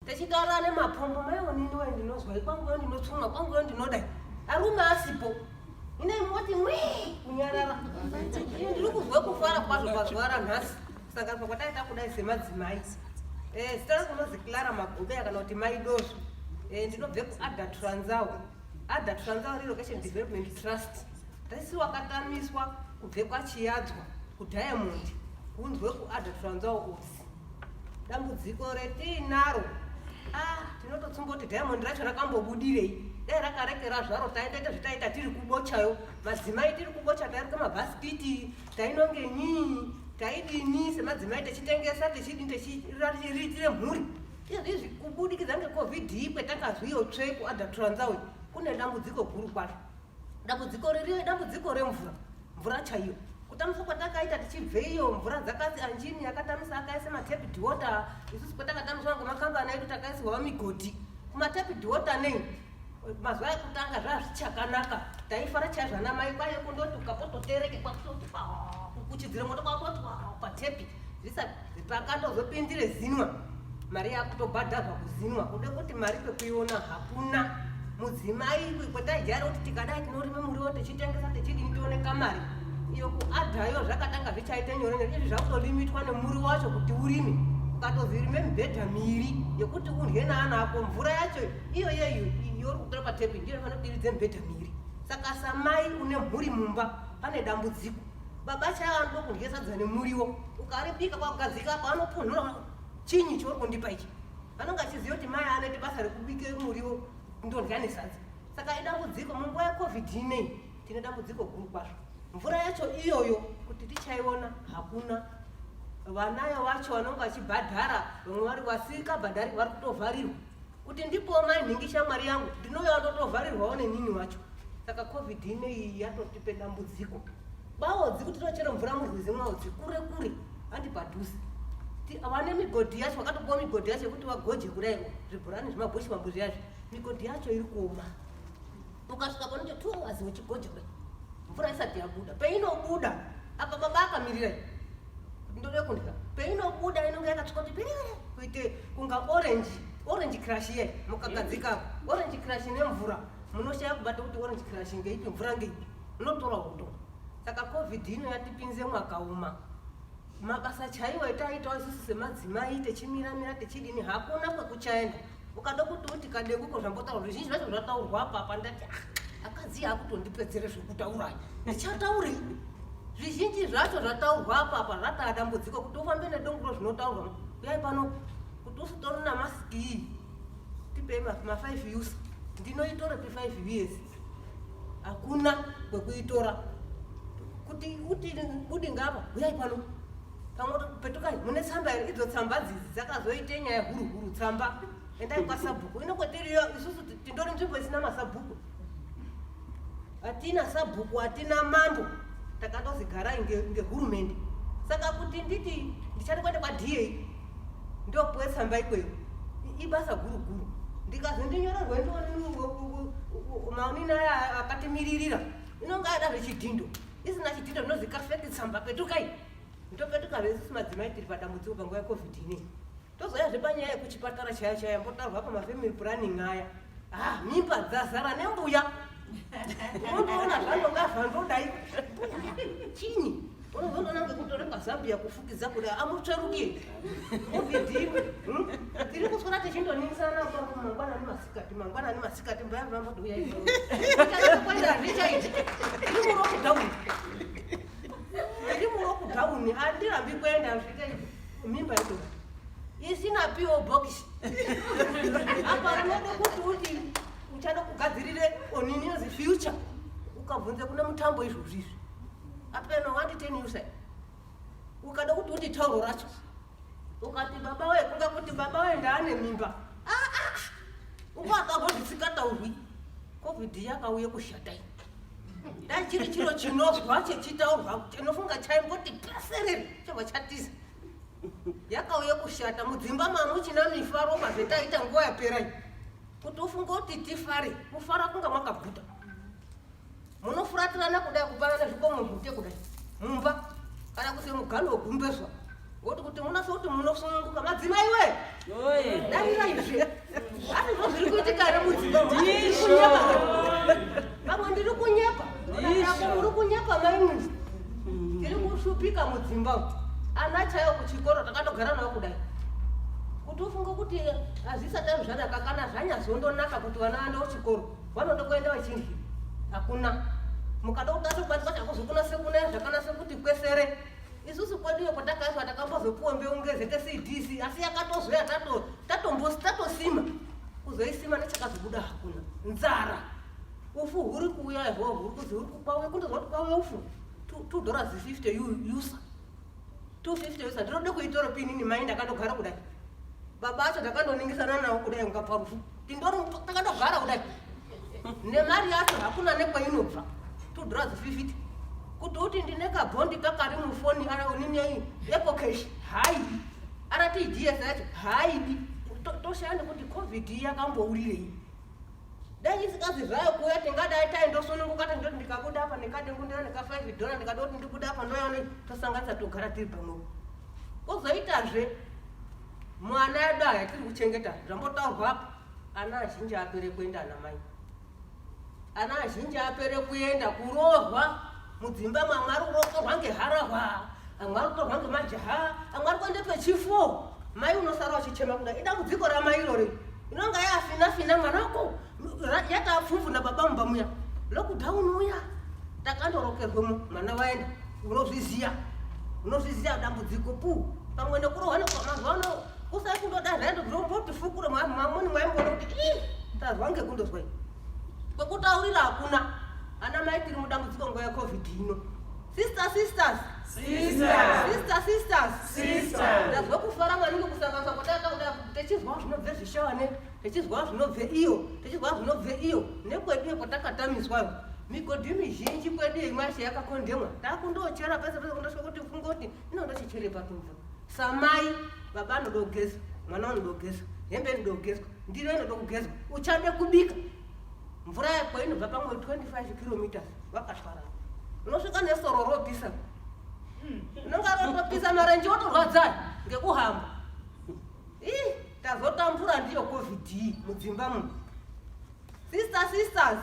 techitaura nemapombo maionini wendinozwa ikwangu ndinotsuma kwangu ndinodai arume asipo ine moti kunyarara ndiri kuzwe kufara kwazvo pazvara nhasi saka kwataita kudai semadzimai zita kunozi Clara Magobera kana kuti maidozvo ndinobve kuAdha Transawo. Adha Transawo Relocation Development Trust taisi wakatamiswa kubve kwaChiyadzwa kuDiamond kunzwe kuAdha Transawo usi dambudziko retinaro tinototsumba kuti Diamond racho rakambobudirei dai rakarekera zvaro taitaita zvitaita tiri kubochayo madzimai tiri kubocha tairika mabhasikiti tainonge nyii taidini semadzimai techitengesa techiriritire mhuri izvi kubudikidza ngeCovid kwetakazviyo tsve kuAdha Transawo kune dambudziko guru kwazvo. Dambudziko ririyo dambudziko remvura, mvura chaiyo. Kutamisa kwatakaita tichibveyo mvura dzakati anjini yakatamisa akaisa matapid water isusu kwatakatamiswa ngemakambani edu takaisirwa migodhi kumatapid water nei mazuva ekutanga zvazvichakanaka taifara chazvana mai kwaye kundoti ukapototereke kwakutoti kuchidzire moto kwakutoti patepi pakandozopindire zinwa mari yakutobhadharwa kuzinwa kude kuti mari pekuiona hakuna. Mudzimai kwetaijara kuti tikadai tinorime muriwo techitengesa techidini tioneka mari iyo kuAdhayo zvakatanga zvichaite nyore izvi zvakutorimitwa nemuri wacho kuti urime ukatozvirime mibhedha miri yekuti udye neana ako mvura yacho iyoyeyo yori kutora patepi ndiyo inofanira kudiridze mibhedha miri. Saka samai une mhuri mumba pane dambudziko. Baba chaanoda kudye sadza nemuriwo ukaripika kwakugadzika panopunhura chinyi chori kundipa ichi vanonga achiziva kuti mai anoite basa rekubike muriwo ndodya nesadza. Saka idambudziko munguva yeCovid inei tine dambudziko guru kwazvo. Mvura yacho iyoyo kuti tichaiona hakuna. Vanayo vacho vanonga vachibhadhara vamwe vari vasikabhadhari vari kutovharirwa kuti ndipo mai nhingisha mwari yangu ndinouya ndotovharirwawo nenini wacho. Saka Covid inei yatotipe dambudziko. Baodzi kuti tochera mvura murwizi mwaodzi kure kure handi padhuze. Vane migodhi yacho vakatopuwa migodhi yacho yekuti vagoje kudai zvibhurani zvemabhushi mabhushi yazvo migodhi yacho iri kuoma. Ukasvika panocho 2 hours uchigoje kudai mvura isati yabuda. Peinobuda apa baba akamirira ndode kundika peinobuda inonga yakatsva kuti kuite kunga orange crush ye mukagadzika orange crush nemvura munoshaya kubata kuti orange crush ngeipi mvura ngeipi unotora uto. Saka Covid ino yatipinze mwakaoma. Mabasa chaiwo etaitawo isusu semadzimai techimiramira techidini hakuna kwekuchaenda. Ukada kuti uti kadekuko zvambotaura zvizhinji zvacho zvataurwa apa ndati akadzi akutondipedzere zvekutaura ndichatauri zvizhinji zvacho zvataurwa apa zvataa dambudziko kuti ufambe nedongoro zvinotaurwa uyai pano kuti usitori namasiki tipe ma5 years ndinoitora p5 years hakuna kwekuitora kuti uti budi ngapa uyai pano pamwe petukai mune tsamba iri idzo tsamba dzidzi dzakazoite nyaya huru tsamba endai kwasabhuku inokotiriyo isusu tindori nzvimbo isina masabhuku hatina sabhuku hatina mambo takatozigarai ngehurumende. Saka kuti nditi ndichati kwende kwaDA ndopuwe tsamba ikweyo ibasa guru ndikazondinyorerwe maonini aya akatimiririra inonga ada zvechidhindo isina chidhindo ndinozika feki tsamba petukai ndopetuka isusu madzimai tiri padambudziko panguva yeCovid inei tozoya zvepanyaya yekuchipatara chaya mbotarwa pamafamily planning aya mimba dzazara nembuya unondoona zvanonga zvandodai chinyi unozondoona ngekutoreka Zambia kufukidza kudai amutsveruke Covid tiri kuswera techindoningisana mangwanani masikati mbaya vamboti uyai kwaida zvichaiti tiri mulockdown handirambi kuenda zvichaiti mimba yedu isina PO box apa unode kuti uchada kugadzirire onini yozi future ukabvunze kuna mutambo izvozvizvi apeno 110 years ukada kuti uti tauro racho ukati baba we kunga kuti baba we ndaane mimba ukakabozvisikataurwi Covid yakauye kushatai dai chiri chiro chinozwa chechitaurwa chinofunga chaimboti plasereri chobva chatiza yakauye kushata mudzimba mano china mifaro mazvetaita nguva yaperai kuti ufunga kuti tifare kufara kunga mwakabvuta munofuratirana kudai kupanana zvikomo zvute kudai mumba kana kuti mugano wegumbezwa kuti munasoti munosununguka madzimai we darira izvi asi zviri kuitika ere mudzimba pamwe ndiri kunyepa uri kunyepa maimwe tiri kushupika mudzimba ana chayo kuchikoro takatogara nawo kudai kuti ufunge kuti hazvisati zvanaka kana zvanyazondonaka kuti vana vaende kuchikoro vanode kuenda vachirya hakuna mukada kudatokwatika chakuzokunase kuna zvakanase kuti kwesere isusu kweduyo kwatakaiswa takambozopuwa mbeu ngezete CDC asi yakatozoya tatosima kuzoisima nechakazobuda hakuna nzara ufu huri kuuya ihwo huri kuzi huri kukwawe kundozoti kwawe ufu $2.50 yusa 250 yusa ndinode kuitora pinini mai ndakandogara kudai baba acho ndakandoningisana nawo kudai ungaparufu tindori takandogara kudai nemari yacho hakuna nekwainobva $2.50 kuti uti ndine kabhondi kakari mufoni araonini eco cash hai arati DS yacho haidi toshande kuti covid yakambourirei dai isikazi zvayo kuya tingadai taindosununguka tindoti ndikabuda apa ndikade ngundira nika $5 ndikadoti ndibuda apa ndoyaone tosanganisa togara tiri pamwe kozoitazve mwana edu aya tiri kuchengeta zvambotaurwa apa ana azhinji apere kuenda namai ana azhinji apere kuenda kurohwa mudzimba mwamwari urokorwa ngeharahwa amwari utorwa ngemajaha amwari kuende pechifo mai unosara wachichema kudai idambudziko ramai irori inonga yafina mwanako yakapfumvuna baba mumba muya lockdown uya takandorokerwemo mwana waenda unozviziya dambudziko pamwe nekurohwa mazuvaano kusai kundoda zvaendo zvirombotifukure mamweni mwaimboona kuti tazwa ngekundozwai kwekutaurira hakuna ana mai tiri mudambudziko nguva yecovid ino sisters ndazwe kufara maningi kusanganisa kwatatakuda techizwa zvinobve zvishane techizwa zvinobve iyo nekweduyo kwatakatamiswayo migodhi mizhinji kwedu imwashe yakakondemwa takundochera pese kundosvika kuti funga kuti inondochichere patumva samai baba anoda kugezwa mwana anoda kugezwa hembe inoda kugezwa ndiro inoda kugezwa uchade kubika mvura yakwa inobva pamwe 25 kilometers vakatwara unosvika nesoro ropisa unonga rotopisa marenje otorwadza ngekuhamba tazotambura ndiyo covid mudzimba mu sisters